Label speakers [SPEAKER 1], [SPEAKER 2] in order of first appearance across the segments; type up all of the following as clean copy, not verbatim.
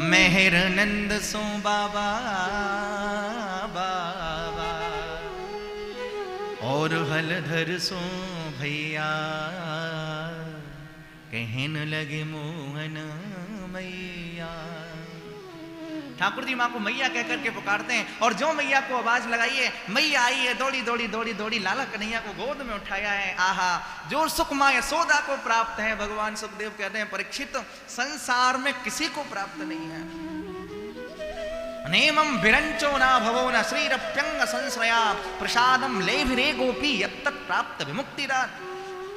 [SPEAKER 1] मेहर नंद सो बाबा बाबा और हलधर सो भैया कहन लगे मोहन मैया। ठाकुर जी माँ को मैया कह करके पुकारते हैं और जो मैया को आवाज लगाई है मैया आई है, दौड़ी दौड़ी दौड़ी दौड़ी लाला कन्हैया को गोद में उठाया है। आहा, जो सुख माँ यशोदा को प्राप्त है, भगवान सुखदेव कहते हैं परीक्षित संसार में किसी को प्राप्त नहीं है। नेमं विरंचो ना भवो न श्रीरप्यंग संश्रया प्रसादम लेभिरे गोपी यत्तत् प्राप्त विमुक्तिदात।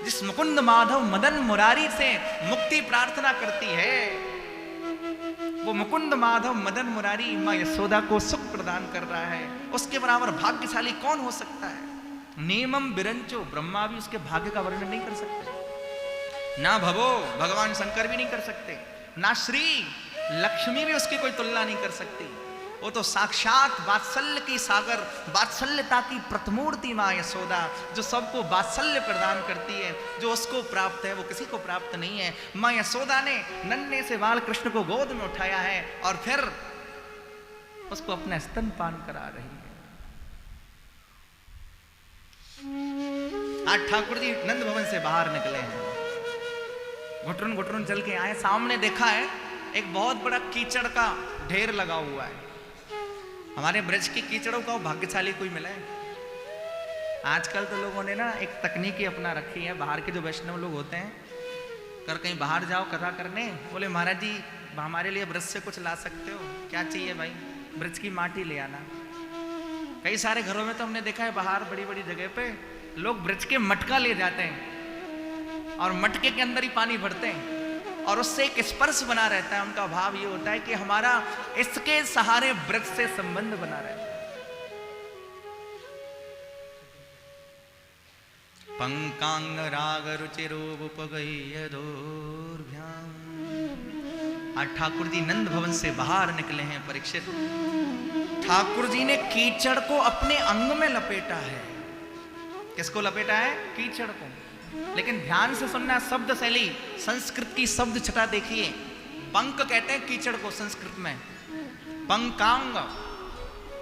[SPEAKER 1] जिस मुकुंद माधव मदन मुरारी से मुक्ति प्रार्थना करती है, वो मुकुंद माधव मदन मुरारी माँ यशोदा को सुख प्रदान कर रहा है। उसके बराबर भाग्यशाली कौन हो सकता है? नेमम विरंचो, ब्रह्मा भी उसके भाग्य का वर्णन नहीं कर सकते, ना भवो भगवान शंकर भी नहीं कर सकते, ना श्री लक्ष्मी भी उसकी कोई तुलना नहीं कर सकती। वो तो साक्षात वात्सल्य की सागर, वात्सल्यता की प्रतिमूर्ति माँ यशोदा, जो सबको वात्सल्य प्रदान करती है। जो उसको प्राप्त है वो किसी को प्राप्त नहीं है। माँ यशोदा ने नन्हे से बाल कृष्ण को गोद में उठाया है और फिर उसको अपना स्तनपान करा रही है। आज ठाकुर जी नंद भवन से बाहर निकले हैं, घुटरुन घुटरुन चल के आए। सामने देखा है एक बहुत बड़ा कीचड़ का ढेर लगा हुआ है। हमारे ब्रज की कीचड़ों का भाग्यशाली कोई मिला है? आजकल तो लोगों ने ना एक तकनीकी अपना रखी है। बाहर के जो वैष्णव लोग होते हैं, कर कहीं बाहर जाओ कथा करने, बोले महाराज जी हमारे लिए ब्रज से कुछ ला सकते हो? क्या चाहिए भाई? ब्रज की माटी ले आना। कई सारे घरों में तो हमने देखा है बाहर बड़ी बड़ी जगह पे लोग ब्रज के मटका ले जाते हैं और मटके के अंदर ही पानी भरते हैं और उससे एक स्पर्श बना रहता है। उनका भाव ये होता है कि हमारा इसके सहारे ब्रज से संबंध बना रहता है। पंकांग राग रुचिरोपगय्यदोर्भ्याम। आज ठाकुर जी नंद भवन से बाहर निकले हैं परीक्षित। ठाकुर जी ने कीचड़ को अपने अंग में लपेटा है। किसको लपेटा है? कीचड़ को। लेकिन ध्यान से सुनना, शब्द शैली, संस्कृत की शब्द छटा देखिए। पंक कहते हैं कीचड़ को संस्कृत में, पंकांग।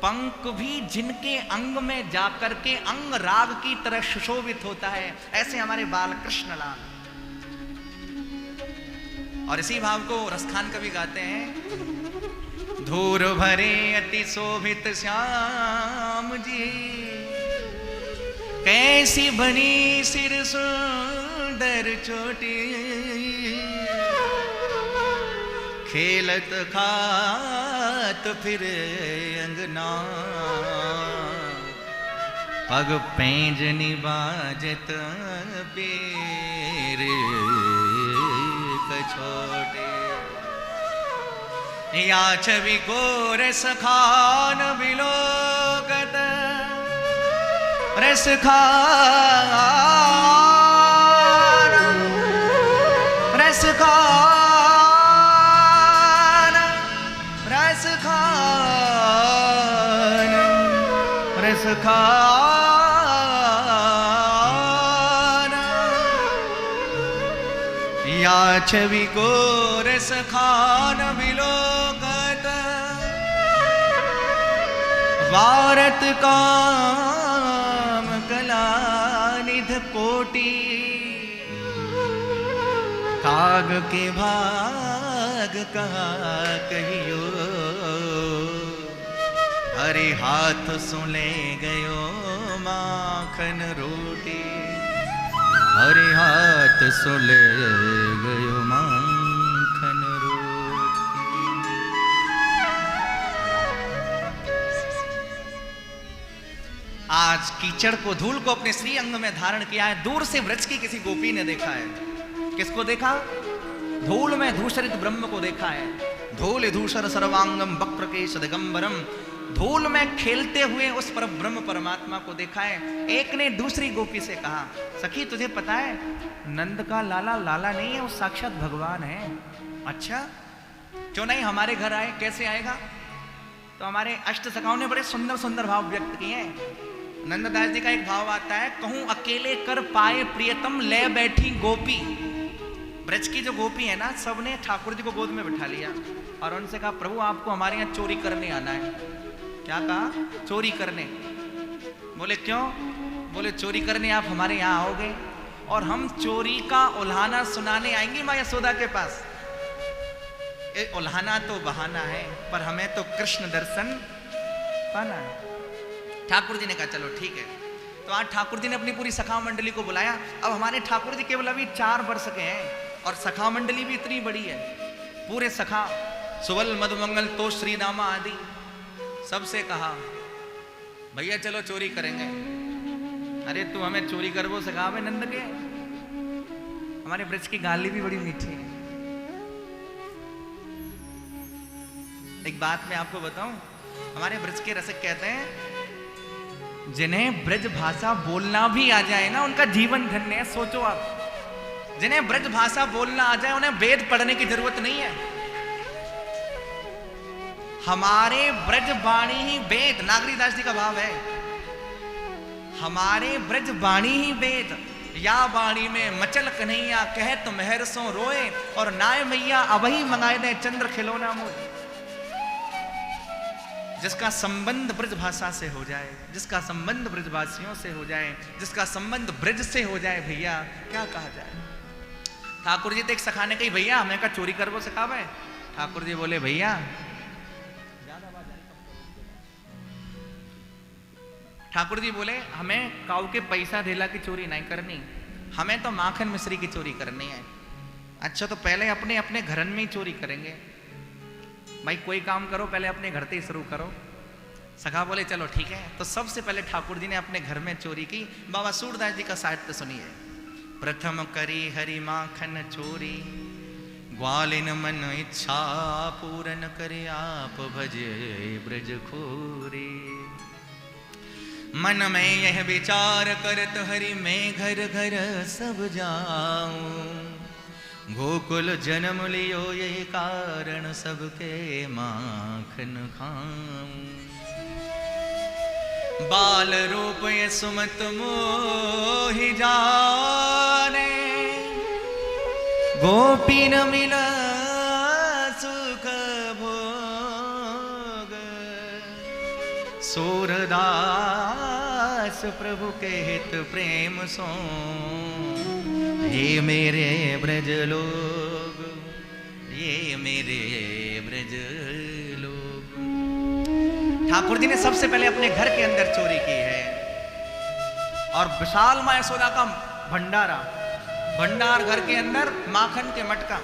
[SPEAKER 1] पंक भी जिनके अंग में जाकर के अंग राग की तरह सुशोभित होता है, ऐसे हमारे बाल कृष्ण लाल। और इसी भाव को रसखान कवि गाते हैं। धूर भरे अति शोभित श्याम जी, कैसी बनी सिर सुंदर चोटी, खेलत खात फिर अंगना, पग पैंजनी बाजत पैर कछोटे। या छवि को रस खान विलोकत, रस खान रस खान रस खान रस खान। या छवि को रस खान विलोकत, वारत काम कलानिध कोटि, काग के भाग कहाँ कहियो, हरे हाथ सुले गयो माखन रोटी, हरे हाथ सुले गयो माखन रोटी। आज कीचड़ को, धूल को अपने श्री अंग में धारण किया है। दूर से व्रज की किसी गोपी ने देखा है। किसको देखा? धूल में धूसरित ब्रह्म को देखा है। धूल धूसर सर्वांगम वक्रकेश दिगंबरम। धूल में खेलते हुए उस पर ब्रह्म परमात्मा को देखा है। एक ने दूसरी गोपी से कहा, सखी तुझे पता है नंद का लाला लाला नहीं है, वो साक्षात भगवान है। अच्छा, क्यों नहीं हमारे घर आए? कैसे आएगा? तो हमारे अष्ट सखाओं ने बड़े सुंदर सुंदर भाव व्यक्त किए हैं। नंददास जी का एक भाव आता है, कहूं अकेले कर पाए प्रियतम ले बैठी गोपी। ब्रज की जो गोपी है ना, सबने ठाकुर जी को गोद में बिठा लिया और उनसे कहा प्रभु आपको हमारे यहाँ चोरी करने आना है। क्या कहा? चोरी करने। बोले क्यों? बोले चोरी करने आप हमारे यहाँ आओगे और हम चोरी का उल्हाना सुनाने आएंगे माँ यशोदा के पास। उल्हाना तो बहाना है, पर हमें तो कृष्ण दर्शन पाना है। ठाकुर जी ने कहा चलो ठीक है। तो आज ठाकुर जी ने अपनी पूरी सखा मंडली को बुलाया। अब हमारे ठाकुर जी केवल अभी 4 वर्ष के हैं और सखा मंडली भी इतनी बड़ी है। पूरे सखा सुवल मधुमंगल तो श्री दामा आदि सबसे कहा भैया चलो चोरी करेंगे। अरे तू हमें चोरी करवो सिखावे नंद के। हमारे ब्रज की गाली भी बड़ी मीठी है। एक बात मैं आपको बताऊं, हमारे ब्रज के रसिक कहते हैं जिन्हें ब्रज भाषा बोलना भी आ जाए ना, उनका जीवन धन्य है। सोचो आप, जिन्हें ब्रज भाषा बोलना आ जाए उन्हें वेद पढ़ने की जरूरत नहीं है। हमारे ब्रज वाणी ही वेद, नागरीदास जी का भाव है, हमारे ब्रज वाणी ही वेद। या वाणी में मचल कन्हैया कहे तो मेहर सो रोए और नाय मैया अबही मंगाए दे चंद्र खिलौना मोय। जिसका संबंध ब्रज भाषा से हो जाए, जिसका संबंध ब्रजवासियों से हो जाए, जिसका संबंध ब्रज से हो जाए, भैया क्या कहा जाए। ठाकुर जी तो एक सखा ने कही भैया हमें का चोरी करवो सिखावे। ठाकुर जी बोले भैया, ठाकुर जी बोले हमें काऊ के पैसा धेला की चोरी नहीं करनी, हमें तो माखन मिश्री की चोरी करनी है। अच्छा तो पहले अपने अपने घरन में ही चोरी करेंगे। भाई कोई काम करो पहले अपने घर से ही शुरू करो। सखा बोले चलो ठीक है। तो सबसे पहले ठाकुर जी ने अपने घर में चोरी की। बाबा सूरदास जी का साहित्य सुनिए। प्रथम करी हरि माखन चोरी, ग्वालिन मन इच्छा पूरन करे आप भजे ब्रज खोरी। मन में यह विचार करत हरि मैं घर घर सब जाऊं, गोकुल जन्म लियो ये कारण सबके माखन खाऊं। बाल रूप ये सुमत मोहि जाने, गोपी न मिला सुख भोग। सूरदास प्रभु के हित प्रेम सो, ये मेरे ब्रज लोग, ये मेरे ब्रज लोग। ठाकुर जी ने सबसे पहले अपने घर के अंदर चोरी की है और विशाल मां यशोदा का भंडारा, भंडार घर के अंदर माखन के मटका,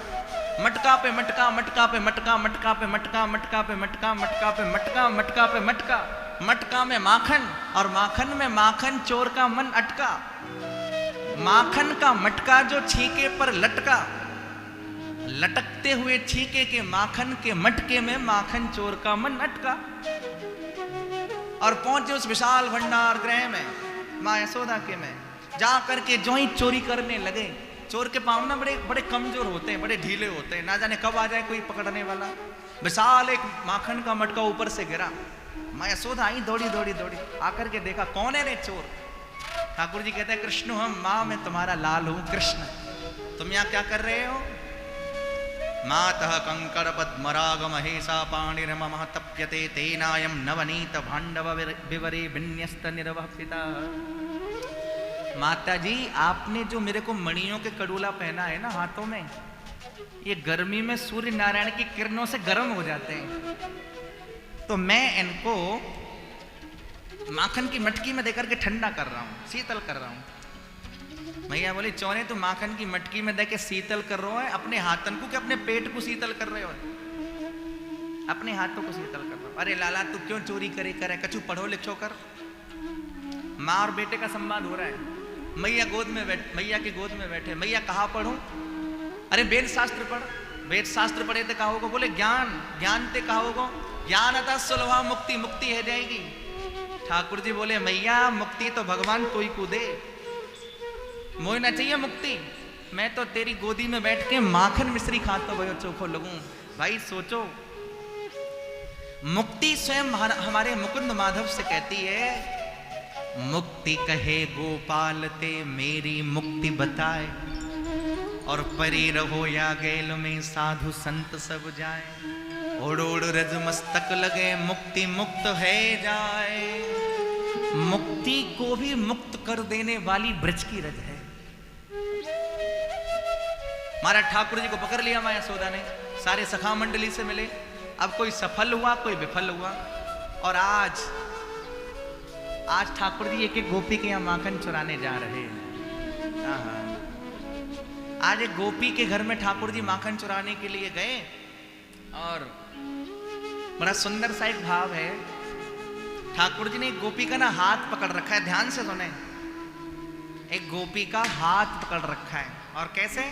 [SPEAKER 1] मटका पे मटका, मटका पे मटका, मटका पे मटका, मटका पे मटका, मटका पे मटका, मटका पे मटका, मटका में माखन और माखन में माखन चोर का मन अटका। माखन का मटका जो छीके पर लटका, लटकते हुए छीके के माखन के मटके में माखन चोर का मन अटका और पहुंचे उस विशाल भंडार गृह में मां यशोदा के में। जा करके जो ही चोरी करने लगे। चोर के पांव ना बड़े बड़े कमजोर होते हैं, बड़े ढीले होते हैं, ना जाने कब आ जाए कोई पकड़ने वाला। विशाल एक माखन का मटका ऊपर से गिरा। मां यशोदा आई दौड़ी दौड़ी दौड़ी, आकर के देखा कौन है रे चोर। ठाकुर जी कहते हैं कृष्ण हम, माँ मैं तुम्हारा लाल हूं कृष्ण, तुम यहाँ क्या कर रहे हो। मातः कंकड़ पद्मराग महेशा पाणिर्मम तप्यते तेनायम नवनीत भांडव विवरे विन्यस्त निर्वपिता। माता जी आपने जो मेरे को मणियों के कड़ूला पहना है ना हाथों में, ये गर्मी में सूर्य नारायण की किरणों से गर्म हो जाते हैं, तो मैं इनको माखन की मटकी में देकर के ठंडा कर रहा हूं, शीतल कर रहा हूं। भैया बोले चौने तो माखन की मटकी में देके शीतल कर रहे हो है अपने हाथन को कि अपने पेट को शीतल कर रहे हो। अपने हाथों को शीतल कर रहे हो। अरे लाला तू क्यों चोरी करे करे, कछु पढ़ो लिखो कर। माँ और बेटे का संवाद हो रहा है। मैया गोद में बैठ, मैया की गोद में बैठे। मैया कहाँ पढ़ूं? अरे वेद शास्त्र पढ़। वेद शास्त्र पढ़े तो कहा होगा? बोले ज्ञान, ज्ञान ते कहा होगा? ज्ञान अतः सुलभा मुक्ति, मुक्ति है जाएगी। ठाकुर जी बोले मैया मुक्ति तो भगवान कोई को दे, मोह ना चाहिए मुक्ति। मैं तो तेरी गोदी में बैठ के माखन मिश्री खाता भयो चोखो लगूं। भाई सोचो, मुक्ति स्वयं हमारे मुकुंद माधव से कहती है, मुक्ति कहे गोपाल ते मेरी मुक्ति बताए। और परी रहो या गैल में साधु संत सब जाए, ओड़ ओड़ रज मस्तक लगे मुक्ति मुक्त है जाए। मुक्ति को भी मुक्त कर देने वाली ब्रज की रज है। महाराज ठाकुर जी को पकड़ लिया माया यशोदा ने, सारे सखा मंडली से मिले। अब कोई सफल हुआ कोई विफल हुआ। और आज ठाकुर जी एक एक गोपी के यहाँ माखन चुराने जा रहे हैं। आज एक गोपी के घर में ठाकुर जी माखन चुराने के लिए गए और बड़ा सुंदर सा एक भाव है। ठाकुर जी ने एक गोपी का ना हाथ पकड़ रखा है, ध्यान से सुने। एक गोपी का हाथ पकड़ रखा है और कैसे?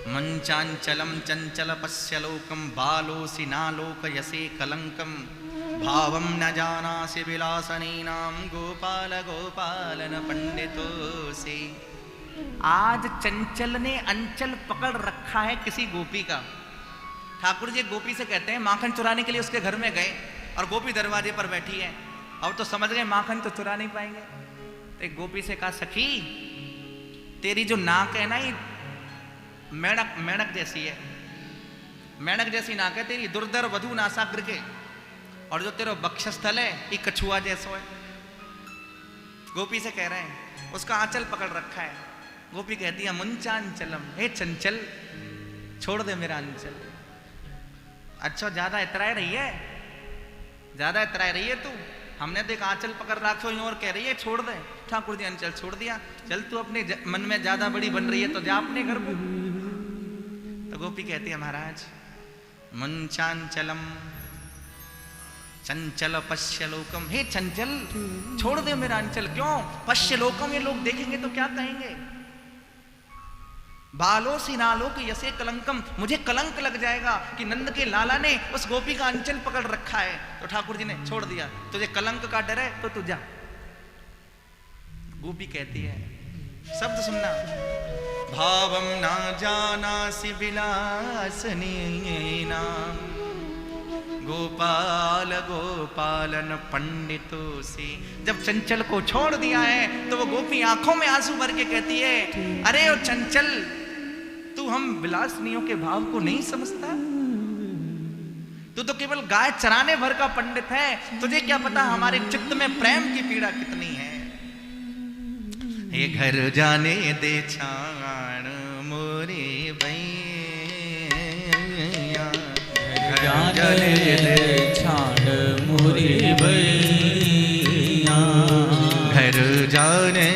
[SPEAKER 1] मंचांचलम चंचल पश्य लोकम बालोसी नालोक यसे कलंकम भावम न जानासि विलासनीनाम गोपाल गोपालन पंडितो से। आज चंचल ने अंचल पकड़ रखा है किसी गोपी का। ठाकुर जी गोपी से कहते हैं, माखन चुराने के लिए उसके घर में गए और गोपी दरवाजे पर बैठी है। अब तो समझ गए माखन तो चुरा नहीं पाएंगे। तो एक गोपी से कहा, सखी तेरी जो नाक है ना ये मेंढक जैसी है, मेंढक जैसी नाक है तेरी, दुर्धर वधु नासाग्र के, और जो तेरा वक्षस्थल है ये कछुआ जैसो है। गोपी से कह रहे हैं, उसका आंचल पकड़ रखा है। गोपी कहती है, मुंचांचलम, हे चंचल छोड़ दे मेरा अंचल। अच्छा ज्यादा इतराए रही है, ज्यादा इतराए रही है तू। हमने तो एक आंचल पकड़ रखो और कह रही है छोड़ दे। ठाकुर जी अंचल छोड़ दिया। चल तू अपने मन में ज्यादा बड़ी बन रही है तो जा अपने घर पे। तो गोपी कहती है, महाराज मुंचांचलम चंचल पश्य लोकम, हे चंचल छोड़ दे मेरा अंचल। क्यों? पश्य लोकम, ये लोग देखेंगे तो क्या कहेंगे? बालो सी नालोक यसे कलंकम, मुझे कलंक लग जाएगा कि नंद के लाला ने उस गोपी का अंचल पकड़ रखा है। तो ठाकुर जी ने छोड़ दिया। तुझे कलंक का डर है तो तू जा। गोपी कहती है, शब्द सुनना, भावम ना जानासि विलासनीना गोपाल गोपालन पंडितो से। जब चंचल को छोड़ दिया है तो वो गोपी आंखों में आंसू भर के कहती है, अरे ओ चंचल तू हम विलासनियों के भाव को नहीं समझता? तू तो केवल गाय चराने भर का पंडित है, तुझे क्या पता हमारे चित्त में प्रेम की पीड़ा कितनी है। ये घर जाने दे छाण मोरे भैया,
[SPEAKER 2] जाने दे छाण मोरे भैया,
[SPEAKER 1] घर जाने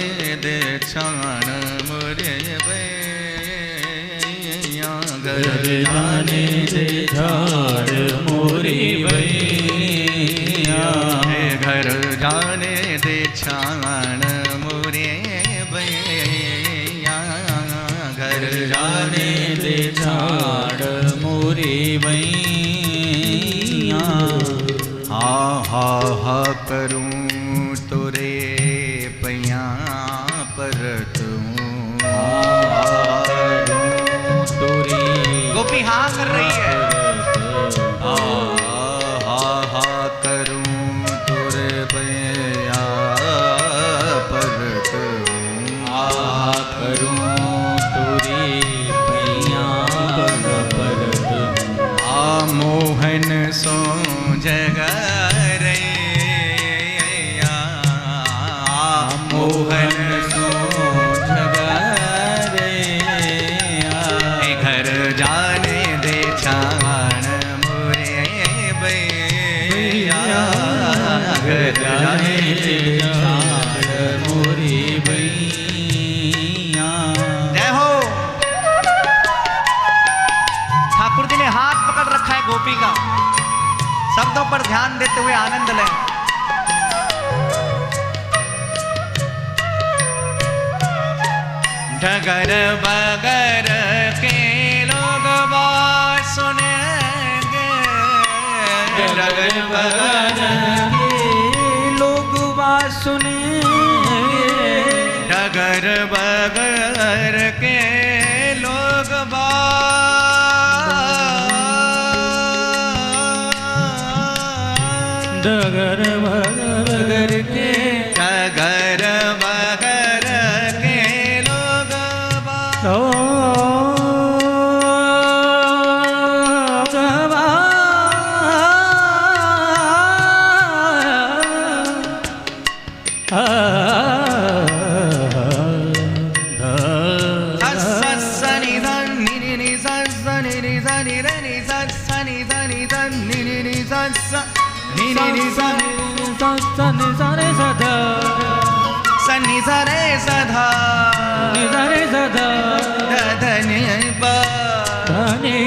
[SPEAKER 1] दे छाण मोरे भैया, घर
[SPEAKER 2] जाने दे छाण मोरे भैया,
[SPEAKER 1] घर जाने दे छाण मोरे भैया, घर
[SPEAKER 2] जाने दे छाण मोरे भैया।
[SPEAKER 1] हा हा हा करूं तुरे पैया पर तूं,
[SPEAKER 2] तोरी
[SPEAKER 1] गोपी हाँ कर रही है।
[SPEAKER 2] हा
[SPEAKER 1] हा करूं तुरे पैया पर तूं,
[SPEAKER 2] करूं तोरी पैया पर तूं।
[SPEAKER 1] मोहन सो जगरैया, मोहन सो
[SPEAKER 2] जगरैया,
[SPEAKER 1] घर जाने दे छाण मोरे भैया, घर जाने दे
[SPEAKER 2] छाण मोरे भैया।
[SPEAKER 1] जय हो। ठाकुर जी ने हाथ पकड़ रखा है गोपी का। शब्दों पर ध्यान देते हुए आनंद लें। डगर बगर के लोग बात सुनेंगे, डगर बगर
[SPEAKER 2] के लोग बात सुनेंगे,
[SPEAKER 1] डगर बगर के लोग
[SPEAKER 2] डगर बगर के
[SPEAKER 1] डगर बगर के लोग
[SPEAKER 2] लोग
[SPEAKER 1] नि नि सा नि रे नि सा सा नि सा नि सा नि नि नि सा सा नि नि नि सा
[SPEAKER 2] सा नि सा रे सा धा
[SPEAKER 1] सा नि सा रे सा धा
[SPEAKER 2] नि सा रे सा धा
[SPEAKER 1] ध ध नि पा
[SPEAKER 2] ध नि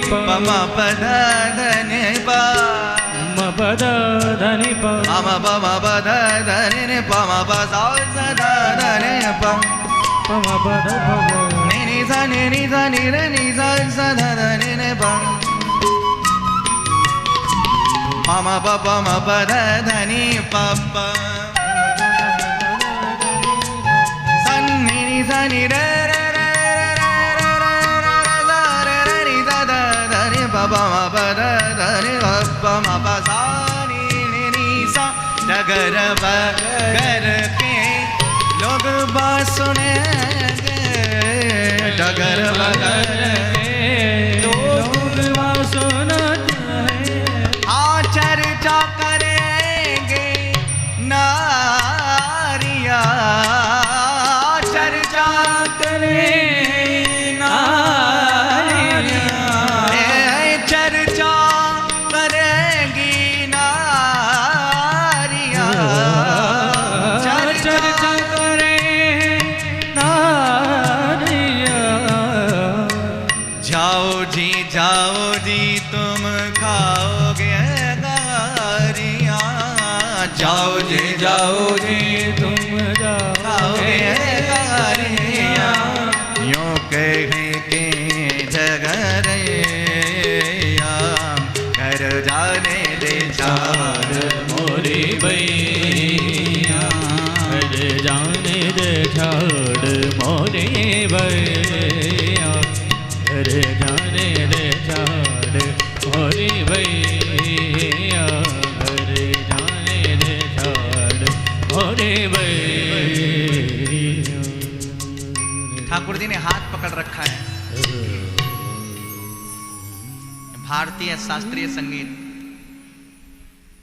[SPEAKER 2] प
[SPEAKER 1] प म प ध ध नि पा
[SPEAKER 2] म प ध ध नि प
[SPEAKER 1] म प म प ध ध नि प म प सा सा ध ध नि प
[SPEAKER 2] प म प ध प ध
[SPEAKER 1] नि नि सा नि रे नि सा सा ध ध नि नि प म म प म प ध ध नि प प सा नि सा नि रे रे रे रे रे रे रे नि सा ध ध नि प प म प ध ध नि प म प सा नि सा डगर बगर के लोग बात सुनेंगे डगर बगर
[SPEAKER 2] लोग बात सुनते हैं
[SPEAKER 1] हाँ चर्चा करेंगे नारिया चर्चा
[SPEAKER 2] करें नारियाँ
[SPEAKER 1] चर्चा करेंगी नारिया
[SPEAKER 2] चर्चा करें नारियाँ
[SPEAKER 1] जाओ जी तुम खाओगे गारियाँ जाओ जी
[SPEAKER 2] तुम
[SPEAKER 1] खाओगे गारियाँ यूँ कहे के झगड़िया घर जाने दे
[SPEAKER 2] चार मोरी भैया घर जाने दे छाड़ मोरी भैया घर जाने दे छाड़ मोरी भैया घर जाने दे छाड़ मोरी भैया।
[SPEAKER 1] ठाकुर जी ने हाथ पकड़ रखा है। भारतीय शास्त्रीय संगीत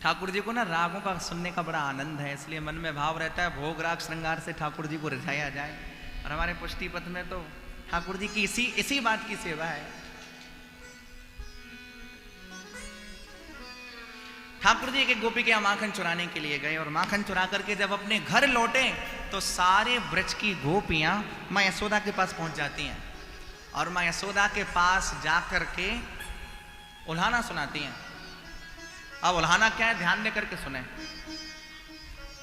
[SPEAKER 1] ठाकुर जी को ना रागों का सुनने का बड़ा आनंद है, इसलिए मन में भाव रहता है भोग राग श्रृंगार से ठाकुर जी को रिझाया जाए। और हमारे पुष्टि पथ में तो ठाकुर जी की इसी बात की सेवा है। ठाकुर जी एक गोपी के यहाँ माखन चुराने के लिए गए और माखन चुरा करके जब अपने घर लौटे तो सारे ब्रज की गोपियां माँ यशोदा के पास पहुंच जाती हैं और माँ यशोदा के पास जाकर के उल्हाना सुनाती हैं। अब उल्हाना क्या है, ध्यान दे करके सुने।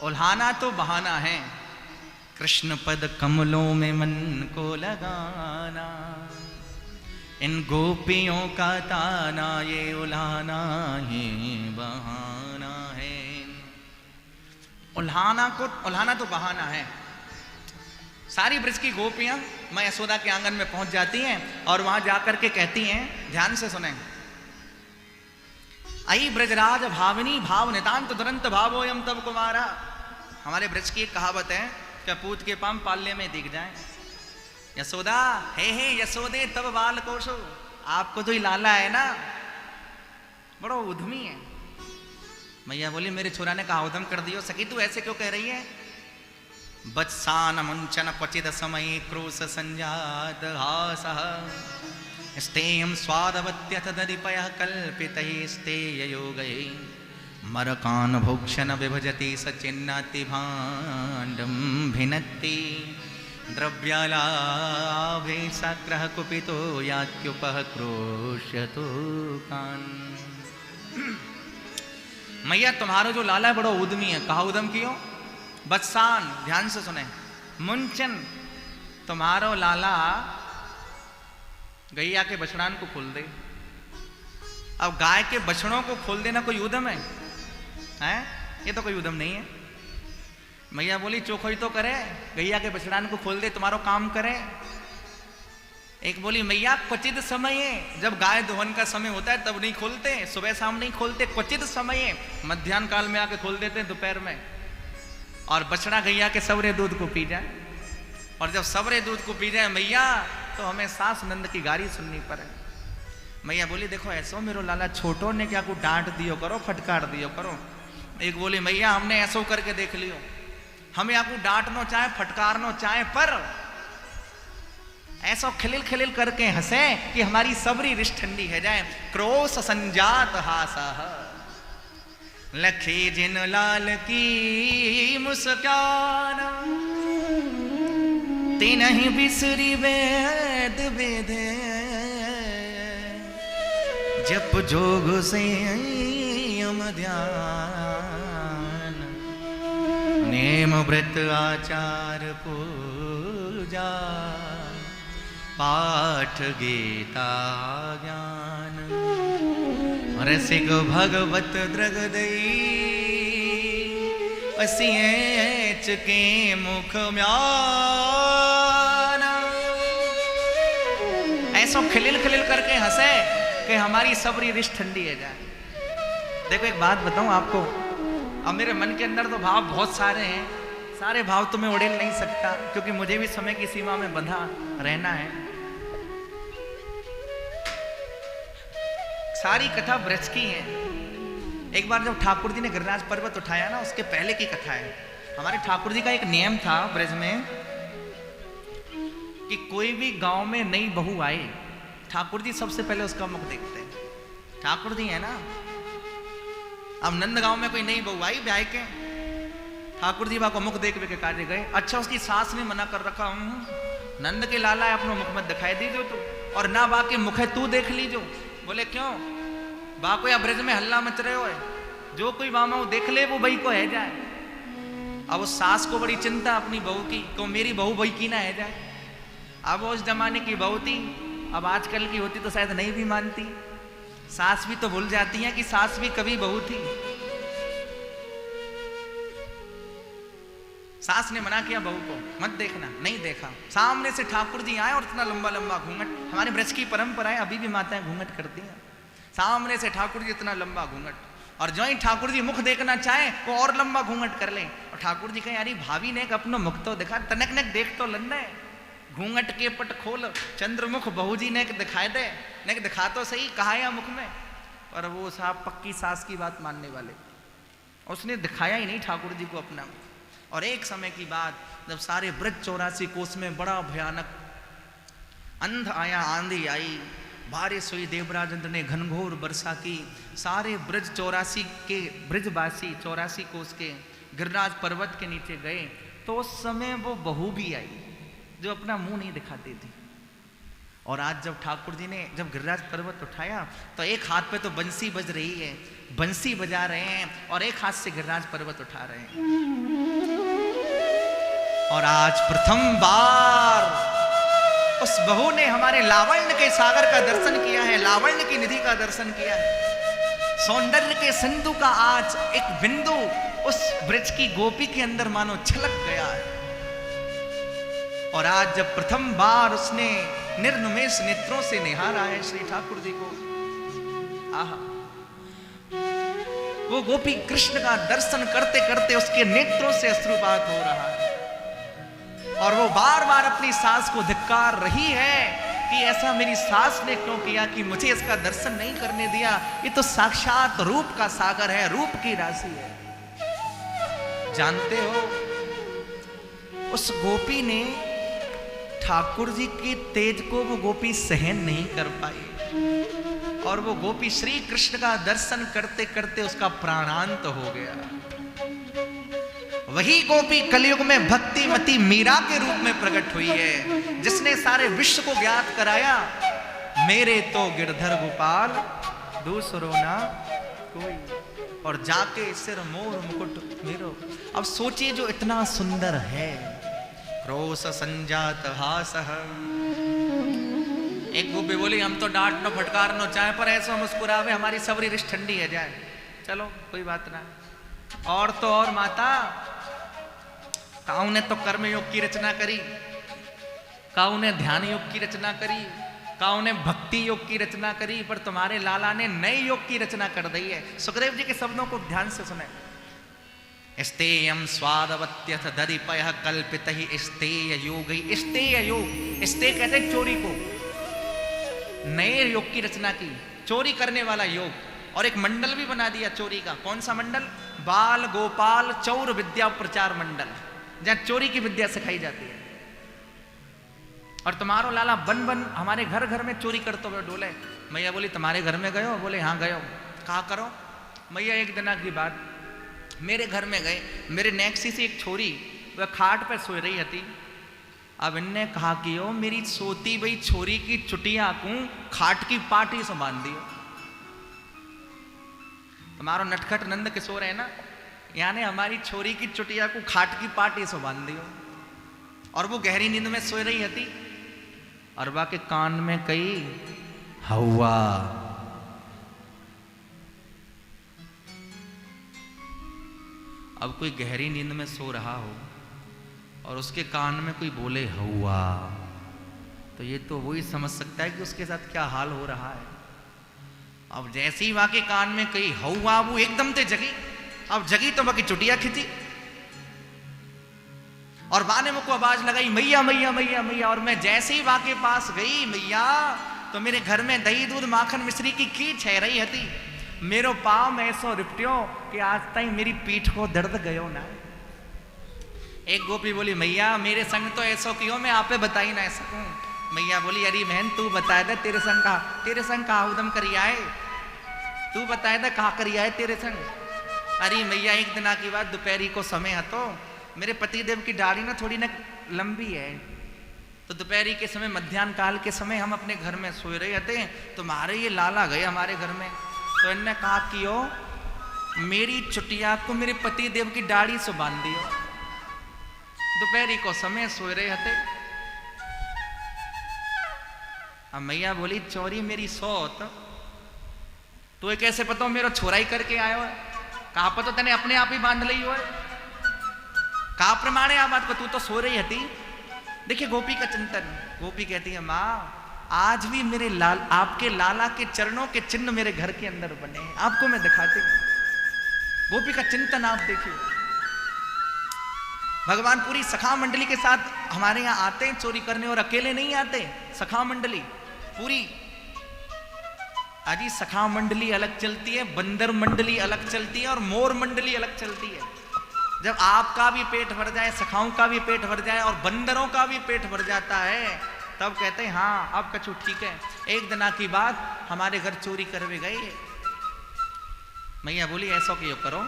[SPEAKER 1] उल्हाना तो बहाना है, कृष्ण पद कमलों में मन को लगाना, इन गोपियों का ताना ये उल्हाना ही बहाना है। उल्हाना तो बहाना है। सारी ब्रज की गोपियां मां यशोदा के आंगन में पहुंच जाती हैं और वहां जाकर के कहती हैं, ध्यान से सुने। आई ब्रजराज भावनी भाव नितांत दुरंत भावोयम तब कुमारा। हमारे ब्रज की एक कहावत है, क्या पूत के पाम पालने में दिख जाए। यशोदा हे यशोदे तब बाल कोशो, आपको तो ही लाला है ना, बड़ो उद्यमी है। मैया बोली मेरे छोरा ने कहा उद्यम कर दियो। सखी तू ऐसे क्यों कह रही है। बत्सान मुंचन क्वचित समय क्रोश संजात हासः स्तेयं स्वादवत्यथ दधिपयः कल्पितैः स्तेययोगैः मरकान भोक्षण विभजति सचिन्नाति भाण्डं भिनत्ति द्रव्यालाभे सक्रः कुपितो यात्युपः क्रोश्यतो कान्। मैया तुम्हारा जो लाला है बड़ा उद्यमी है। कहा उद्यम कियो। बत्सान, ध्यान से सुने। मुंचन, तुम्हारो लाला गैया के बछड़ान को खोल दे। अब गाय के बछड़ों को खोल देना कोई उद्यम है? ये तो कोई उद्यम नहीं है। मैया बोली चोखोई तो करे, गैया के बछड़ान को खोल दे, तुम्हारो काम करे। एक बोली मैया क्वचित समय, जब गाय दोहन का समय होता है तब नहीं खोलते, सुबह शाम नहीं खोलते, क्वचित समय मध्याह्न काल में आके खोल देते दोपहर में। और बछड़ा गैया के सवरे दूध को पी जाए, और जब सवरे दूध को पी जाए मैया तो हमें सास नंद की गारी सुननी पड़े। मैया बोली देखो ऐसो मेरो लाला छोटो ने क्या को डांट दियो करो, फटकार दियो करो। एक बोली मैया हमने ऐसो करके देख लियो, हमें आपको डांटनो चाहे फटकारनो चाहे, पर ऐसा खिलिल खिलिल करके हंसे कि हमारी सबरी रिश्त ठंडी है जाए। क्रोश संजात हासा लखे जिन लाल की मुस्कान, तीन ही बिसरी वेद वेदे, जप जोग से यम ध्यान, नेम व्रत आचार पूजा, पाठ गीता ज्ञान, रसिक भगवत द्रगदई, असिएच के मुख म्यान। ऐसा खिलिल खिलिल करके हंसे कि हमारी सबरी रिश्त ठंडी है जाए। देखो एक बात बताऊं आपको, अब मेरे मन के अंदर तो भाव बहुत सारे हैं, सारे भाव तो मैं उड़ेल नहीं सकता क्योंकि मुझे भी समय की सीमा में बंधा रहना है। सारी कथा ब्रज की है। एक बार जब ठाकुर जी ने गिरिराज पर्वत उठाया ना, उसके पहले की कथा है। हमारे ठाकुर जी का एक नियम था ब्रज में कि कोई भी गांव में नई बहू आए, ठाकुर जी सबसे पहले उसका मुख देखते हैं। ठाकुर जी है ना, अब नंद गांव में कोई नई बहू आई ब्याह के, ठाकुर जी को मुख देख के कार्य गए। अच्छा उसकी सास ने मना कर रखा, नंद के लाला है अपना मुख मत दिखाई दीजो तो, और ना बा के मुख है तू देख लीजो। बोले क्यों बा को या ब्रज में हल्ला मच रहे हो है, जो कोई मामा देख ले वो बही को है जाए। अब उस सास को बड़ी चिंता अपनी बहू की, तो मेरी बहू बही की ना है जाए। अब वो उस जमाने की बहू थी, अब आजकल की होती तो शायद नहीं भी मानती। सास भी तो भूल जाती है कि सास भी कभी बहू थी। सास ने मना किया बहू को, मत देखना, नहीं देखा। सामने से ठाकुर जी आए और इतना लंबा लंबा घूंघट, हमारे ब्रज की परंपरा है, अभी भी माताएं घूंघट करती हैं। सामने से ठाकुर जी इतना लंबा घूंघट, और जो ही ठाकुर जी मुख देखना चाहे वो और लंबा घूंघट कर ले। और ठाकुर जी कहे यारी भाभी ने अपनो मुख तो दिखा, तनक नक देख तो लन्ना है, घूंघट के पट खोल, चंद्रमुख बहू जी ने दिखाए दे, ने दिखा तो सही कहा या मुख में। पर वो साहब पक्की सास की बात मानने वाले, उसने दिखाया ही नहीं ठाकुर जी को अपना। और एक समय की बात, जब सारे ब्रज 84 कोस में बड़ा भयानक अंध आया, आंधी आई, बारिश हुई, देवराज इंद्र ने घनघोर वर्षा की, सारे ब्रज 84 के ब्रजवासी 84 कोस के गिरिराज पर्वत के नीचे गए। तो उस समय वो बहू भी आई जो अपना मुंह नहीं दिखाती थी। और आज जब ठाकुर जी ने जब गिरिराज पर्वत उठाया तो एक हाथ पे तो बंसी बज रही है, बंसी बजा रहे हैं, और एक हाथ से गिरिराज पर्वत उठा रहे हैं। और आज प्रथम बार उस बहू ने हमारे लावण्य के सागर का दर्शन किया है, लावण्य की निधि का दर्शन किया है। सौंदर्य के सिंधु का आज एक बिंदु उस ब्रज की गोपी के अंदर मानो छलक गया है। और आज जब प्रथम बार उसने निर्निमेष नेत्रों से निहारा है श्री ठाकुर जी को, आहा, वो गोपी कृष्ण का दर्शन करते करते उसके नेत्रों से अश्रुपात हो रहा है। और वो बार बार अपनी सास को धिक्कार रही है कि ऐसा मेरी सास ने क्यों किया कि मुझे इसका दर्शन नहीं करने दिया। ये तो साक्षात रूप का सागर है, रूप की राशि है। जानते हो उस गोपी ने ठाकुर जी के तेज को वो गोपी सहन नहीं कर पाई, और वो गोपी श्री कृष्ण का दर्शन करते करते उसका प्राणांत हो गया। वही गोपी कलयुग में भक्तिमती मीरा के रूप में प्रकट हुई है, जिसने सारे विश्व को ज्ञात कराया, मेरे तो गिरधर गोपाल दूसरो ना कोई, और जाके सिर मोर मुकुट मेरो। अब सोचिए जो इतना सुंदर है, क्रोश संजात हासह। एक गोपी बोली हम तो डांट नो फटकार नो चाहे, पर ऐसा मुस्कुरावे हमारी सबरी रिश्त ठंडी है जाए। चलो कोई बात ना। और तो और माता, काऊ ने तो कर्म योग की रचना करी, काऊ ने ध्यान योग की रचना करी, काऊ ने भक्ति योग की रचना करी, पर तुम्हारे लाला ने नए योग की रचना कर दी है। सुखदेव जी के शब्दों को ध्यान से सुने। स्तेयम स्वादवत्यथ दरिपयः कल्पितहि स्तेय योगै। स्तेय योग, स्तेय कहते हैं चोरी को, नए योग की रचना की, चोरी करने वाला योग। और एक मंडल भी बना दिया चोरी का। कौन सा मंडल? बाल गोपाल चौर विद्या प्रचार मंडल, जहां चोरी की विद्या सिखाई जाती है। और तुम्हारो लाला बन बन हमारे घर घर में चोरी करते हुए डोले। मैया बोली तुम्हारे घर में गयो? बोले हाँ गयो। कहा करो? मैया एक दिन की बात, मेरे घर में गए, मेरे नेक्सी से एक छोरी वह खाट पे सो रही थी। अब इनने कहा कि ओ मेरी सोती भाई छोरी की चुटिया को खाट की पाटी से बांध दियो। तुम्हारो नटखट नंद किशोर है ना, यानी हमारी छोरी की चुटिया को खाट की पाटी से बांध दियो। और वो गहरी नींद में सो रही थी। अरबा के कान में कही हवा। अब कोई गहरी नींद में सो रहा हो और उसके कान में कोई बोले हवा, तो ये तो वही समझ सकता है कि उसके साथ क्या हाल हो रहा है। अब जैसे ही वहां के कान में कही हवा, वो एकदम से जगी। अब जगी तो बाकी चुटिया खिंची और बा ने मुझको आवाज लगाई मैया मैया मैया मैया। और मैं जैसे ही बा के पास गई मैया, तो मेरे घर में दही दूध माखन मिश्री की खींच है रही थी। मेरो पाँव में ऐसो रिपट्यो कि आज तक मेरी पीठ को दर्द गयो ना। एक गोपी बोली मैया मेरे संग तो ऐसो क्यों, मैं आपे बता ही ना सकूं। मैया बोली अरे बहन तू बता दे तेरे संग कहा उदम करी आए, तू बताए दे कहा करी आए तेरे संग। अरे मैया एक दिन की बात, दोपहरी को समय है तो मेरे पतिदेव की दाढ़ी ना थोड़ी ना लंबी है, तो दोपहरी के समय मध्याह्न काल के समय हम अपने घर में सोए रहे थे, तुम्हारे ये लाला गए हमारे घर में। तो इनने कहा कि ओ मेरी चुटिया को मेरे पतिदेव की दाढ़ी से बांध दियो। दोपहरी को समय सोए रहे थे। अब मैया बोली चोरी मेरी सौत, तो ये कैसे पता मेरा छोरा ही करके आयो है? कहा पता तेने अपने आप ही बांध ली हो है? कहा प्रमाण है आ बात को? तू तो सो रही थी। देखिए गोपी का चिंतन। गोपी कहती है माँ आज भी मेरे आपके लाला के चरणों के चिन्ह मेरे घर के अंदर बने हैं, आपको मैं दिखाती हूं। गोपी का चिंतन आप देखिए। भगवान पूरी सखा मंडली के साथ हमारे यहाँ आते हैं चोरी करने, और अकेले नहीं आते, सखा मंडली पूरी। अजी सखा मंडली अलग चलती है, बंदर मंडली अलग चलती है और मोर मंडली अलग चलती है। जब आपका भी पेट भर जाए, सखाओं का भी पेट भर जाए और बंदरों का भी पेट भर जाता है, तब कहते हैं हाँ अब कछु ठीक है। एक दिन की बात, हमारे घर चोरी करवे गए। मैया बोली ऐसा क्यों करो,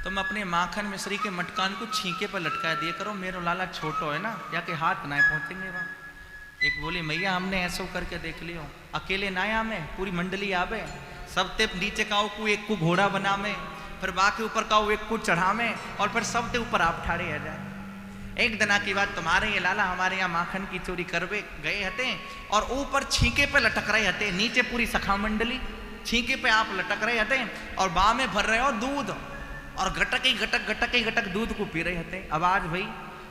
[SPEAKER 1] तुम अपने माखन मिश्री के मटकान को छींके पर लटका दिए करो, मेरो लाला छोटो है ना, या के हाथ ना पहुंचेंगे वहां। एक बोली मैया हमने ऐसा करके देख लियो, अकेले ना आवे, पूरी मंडली आवे, सब ते नीचे काओ को एक को घोड़ा बना में, फिर बाकी ऊपर काओ एक को चढ़ा में, और फिर सब ते ऊपर आप ठाड़े आ जाए। एक दिन की बात, तुम्हारे ये लाला हमारे यहाँ माखन की चोरी करवे गए हते और ऊपर छींके पे लटक रहे हते, नीचे पूरी सखा मंडली, छींके पे आप लटक रहे हते और बा में भर रहे हो दूध, और घटक ही घटक दूध को पी रहे हते। अब आज भाई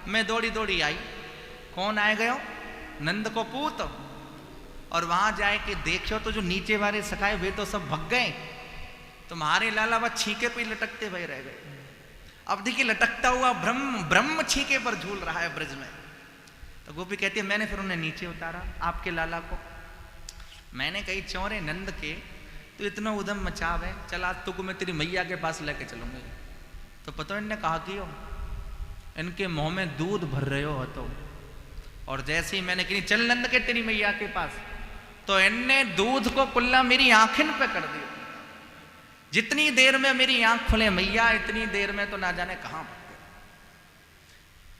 [SPEAKER 1] मैं दौड़ी दौड़ी आई, कौन आए गयो? नंद को पूत। और वहां जाए के देखो तो जो नीचे वाले सखाए वे तो सब भग गए, तुम्हारे लाला वह छींके पे लटकते हुए रह गए। अब देखिए लटकता हुआ ब्रह्म छींके पर झूल रहा है ब्रज में। तो गोपी कहती है मैंने फिर उन्हें नीचे उतारा आपके लाला को। मैंने कही चौरे नंद के तो इतना उदम मचाव है, चल आज तुको मैं तेरी मैया के पास लेके चलूंगी। तो पता इनने कहा कि इनके मुंह में दूध भर रहे हो तो, और जैसे ही मैंने कही चल नंद के तेरी मैया के पास, तो इनने दूध को कुल्ला मेरी आंखिन पे कर दिया। जितनी देर में मेरी आंख खुले मैया, इतनी देर में तो ना जाने कहां पहुंचे।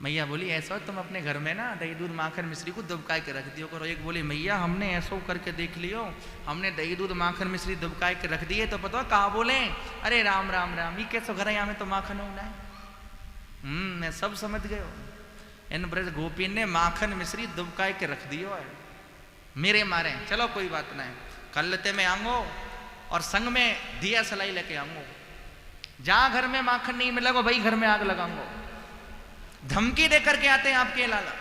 [SPEAKER 1] मैया बोली ऐसा तुम अपने घर में ना दही दूध माखन मिश्री को दुबकाए के रख दियो करो। एक बोली मैया हमने ऐसा करके देख लियो, हमने दही दूध माखन मिश्री दुबकाए के रख दिए, तो पता कहा बोले अरे राम राम राम, ये कैसे घर यहाँ में तो माखन होना है। मैं सब समझ गयो। इन ब्रज गोपी ने माखन मिश्री दुबकाए के रख दियो है मेरे मारे। चलो कोई बात नहीं, कल लेते में आऊंगो और संग में दिया सलाई लेके आऊंगो। जहां घर में माखन नहीं मिलेगा भाई घर में आग लगाऊंगो। धमकी दे करके आते हैं आपके लाला।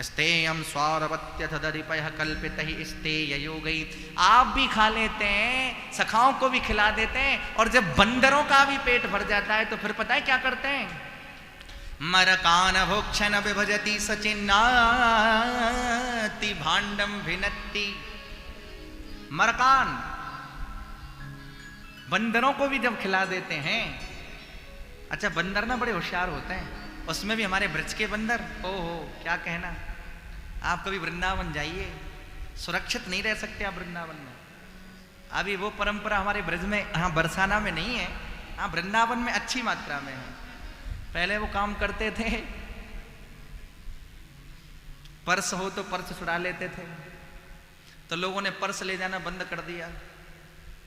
[SPEAKER 1] स्तेयम स्वारवत्यथ दरिपयः कल्पितहि स्तेययो गई। आप भी खा लेते हैं, सखाओं को भी खिला देते हैं, और जब बंदरों का भी पेट भर जाता है तो फिर पता है क्या करते हैं? मरकान भोक्षण विभजति सचिन्नाति भांडम भिनत्ति। मरकान बंदरों को भी जब खिला देते हैं। अच्छा बंदर ना बड़े होशियार होते हैं, उसमें भी हमारे ब्रज के बंदर, ओहो क्या कहना। आप कभी वृंदावन जाइए, सुरक्षित नहीं रह सकते आप वृंदावन में। अभी वो परंपरा हमारे ब्रज में, हाँ बरसाना में नहीं है, हाँ वृंदावन में अच्छी मात्रा में है। पहले वो काम करते थे, पर्स हो तो पर्स छुड़ा लेते थे, तो लोगों ने पर्स ले जाना बंद कर दिया।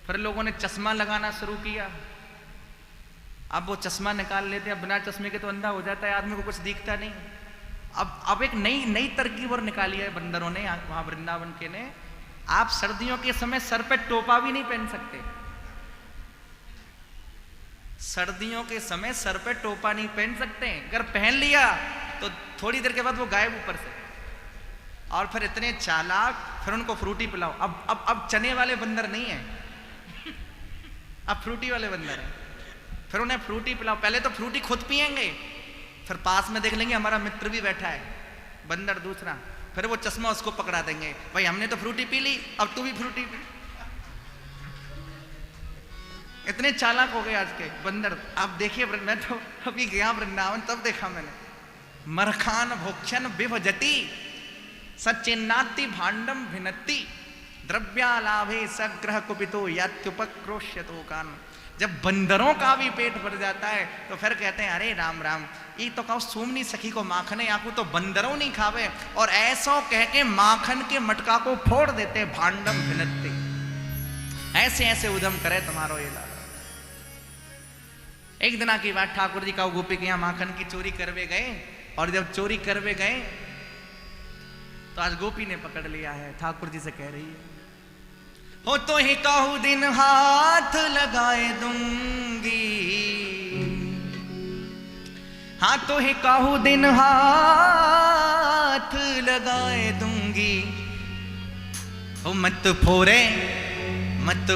[SPEAKER 1] फिर लोगों ने चश्मा लगाना शुरू किया, अब वो चश्मा निकाल लेते हैं, अब बिना चश्मे के तो अंधा हो जाता है आदमी को, कुछ दिखता नहीं। अब एक नई तरकीब और निकाली है बंदरों ने वहां वृंदावन के ने, आप सर्दियों के समय सर पे टोपा भी नहीं पहन सकते। सर्दियों के समय सर पे टोपा नहीं पहन सकते, अगर पहन लिया तो थोड़ी देर के बाद वो गायब ऊपर से। और फिर इतने चालाक, फिर उनको फ्रूटी पिलाओ। अब चने वाले बंदर नहीं है, अब फ्रूटी वाले बंदर है। फिर उन्हें फ्रूटी पिलाओ, पहले तो फ्रूटी खुद पिएंगे, फिर पास में देख लेंगे हमारा मित्र भी बैठा है बंदर दूसरा, फिर वो चश्मा उसको पकड़ा देंगे, भाई हमने तो फ्रूटी पी ली, अब तू भी फ्रूटी पी। इतने चालाक हो गए आज के बंदर। आप देखिए, मैं तो अभी गया वृंदावन, तब देखा मैंने, मरखान भोक्षण विभजति सचिन्नाति भांडम भिन्नति द्रव्यालाभे सग्रह कुपितो यात्युपक्रोश्यतो कान। जब बंदरों का भी पेट भर जाता है तो फिर कहते हैं अरे राम राम, ये तो कहो सोमनी सखी को माखने आकू तो बंदरों नहीं खावे, और ऐसो कह के माखन के मटका को फोड़ देते, भांडम भिन्नति। ऐसे ऐसे उद्यम करे तुम्हारो ये लाला। एक दिना की बात, ठाकुर जी का गोपी के यहाँ माखन की चोरी करवे गए, और जब चोरी करवे गए तो आज गोपी ने पकड़ लिया है। ठाकुर जी से कह रही है, हो तो ही कहूं दिन हाथ लगाए दूंगी, हाँ तो ही कहूं दिन हाथ लगाए दूंगी। हो मत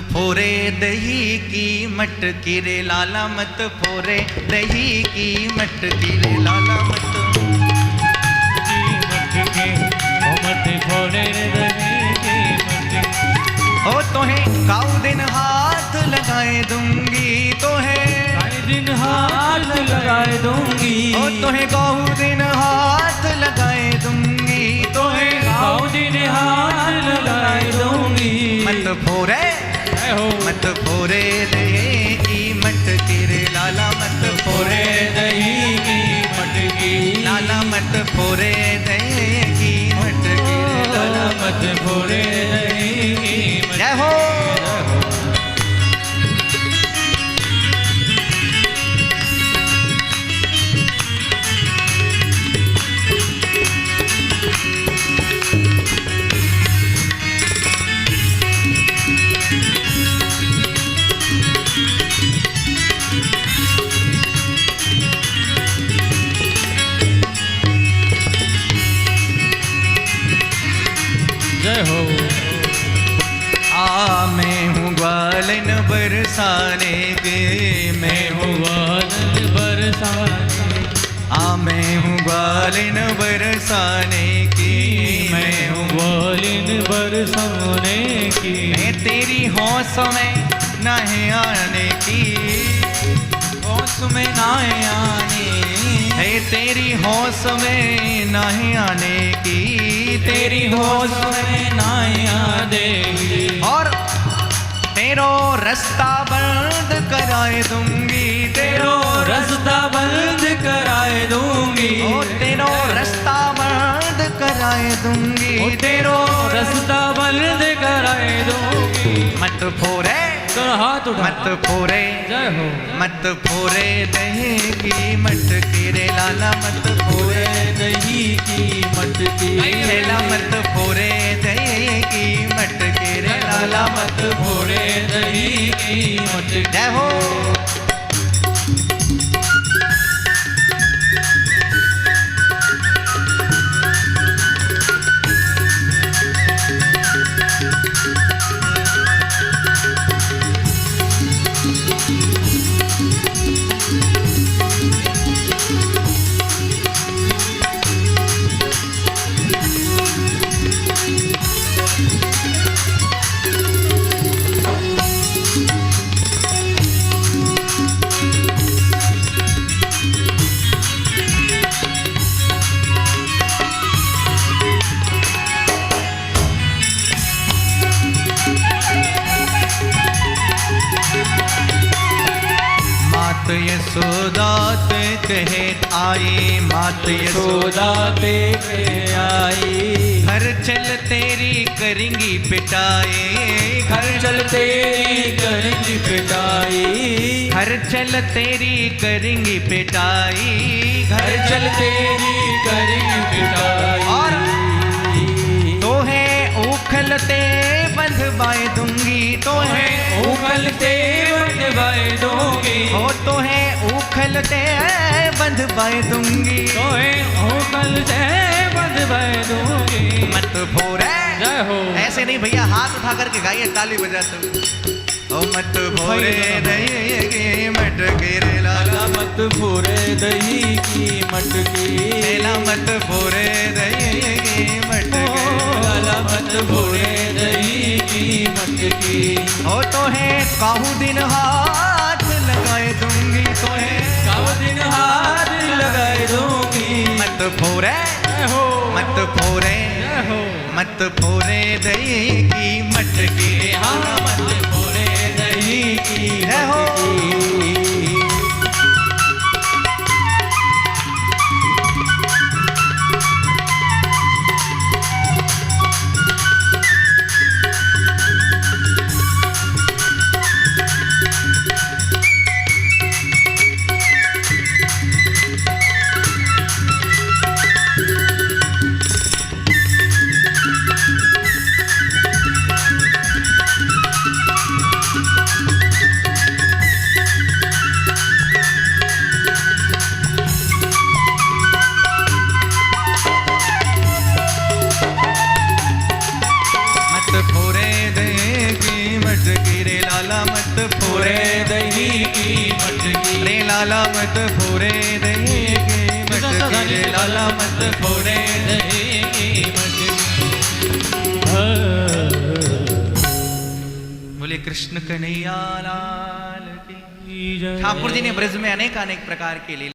[SPEAKER 1] फोरे दही की मटकी रे लाला, मत फोरे दही की मटकी रे लाला, मत
[SPEAKER 2] फोरे दही की मटकी।
[SPEAKER 1] हो तोहे काऊ दिन हाथ लगाए दूंगी, तोहे
[SPEAKER 2] दिन हाथ लगाए दूंगी,
[SPEAKER 1] हो तोहे काऊ दिन हाथ लगाए दूंगी, तोहे
[SPEAKER 2] काऊ दिन हाथ लगाए दूंगी।
[SPEAKER 1] मत फोरे दही की मटकी रे लाला, मत फोरे
[SPEAKER 2] दही की मटकी
[SPEAKER 1] लाला, मत फोरे दही की मटकी रे लाला,
[SPEAKER 2] मत फोरे दही की मटकी।
[SPEAKER 1] जय हो।
[SPEAKER 2] जय हो।
[SPEAKER 1] मैं हूँ ग्वालन बरसाने के, मैं हूँ
[SPEAKER 2] ग्वालन बरसाने,
[SPEAKER 1] मैं हूँ ग्वालन बरसाने की, मैं हूँ
[SPEAKER 2] ग्वालन बरसाने की।
[SPEAKER 1] मैं तेरी होश में नहीं आने की, होश में नहीं आने, है तेरी होश में नहीं आने की, तेरी होश में नहीं आने की। और तेरो रास्ता बंद कराए दूंगी, तेरो
[SPEAKER 2] रास्ता बंद कराए दूंगी,
[SPEAKER 1] ओ तेरो रास्ता बंद कराए दूंगी,
[SPEAKER 2] ओ तेरो रास्ता बंद कराए दूंगी।
[SPEAKER 1] मत फोरे
[SPEAKER 2] हाथ उठा,
[SPEAKER 1] मत फोरे,
[SPEAKER 2] जय हो।
[SPEAKER 1] मत फोरे दही की मटकी रे लाला, मत फोरे
[SPEAKER 2] दही की मटकी
[SPEAKER 1] लाला, मत फोरे दही की मटकी रे लाला, मत
[SPEAKER 2] फोरे दही की मटकी।
[SPEAKER 1] जय हो। मात यशोदा ते कहे आई, मात यशोदा
[SPEAKER 2] ते आई।
[SPEAKER 1] घर चल तेरी करेंगी पिटाई,
[SPEAKER 2] घर चल तेरी करेंगी पिटाई,
[SPEAKER 1] घर चल तेरी करेंगी पिटाई,
[SPEAKER 2] घर चल तेरी करेंगी पिटाई।
[SPEAKER 1] और तो है उखलते बंधवाए दूंगी, तो है
[SPEAKER 2] उखलते बंधवाए दूंगी,
[SPEAKER 1] हो तो है उखलते बंधवाए दूंगी,
[SPEAKER 2] तो है उखलते बंधवाए दूंगी।
[SPEAKER 1] मत भोरे
[SPEAKER 2] जय हो।
[SPEAKER 1] ऐसे नहीं भैया, हाथ उठा करके गाइए, ताली बजाते हुए। ओ मत भोरे दही की मटकी रे लाला,
[SPEAKER 2] मत भोरे दही की मटकी,
[SPEAKER 1] लाला मत भोरे दही की मटकी,
[SPEAKER 2] लाला मत भोरे दही की मटकी।
[SPEAKER 1] हो तो है काहू दिन हाथ लगाए दूंगी, तो है
[SPEAKER 2] काहू दिन हाथ लगाए दूंगी।
[SPEAKER 1] मत भोरे
[SPEAKER 2] हो,
[SPEAKER 1] मत भोरे
[SPEAKER 2] हो,
[SPEAKER 1] मत भोरे दही की मटकी,
[SPEAKER 2] हाँ मत भोरे दही की मटकी।
[SPEAKER 1] मत भोरे दही की मटकी रे लाला, मत भोरे दही की मटकी रे लाला, मत भोरे दही की मटकी। बोले कृष्ण कन्हैया लाल की। ठाकुर जी ने ब्रज में अनेक अनेक प्रकार के लीला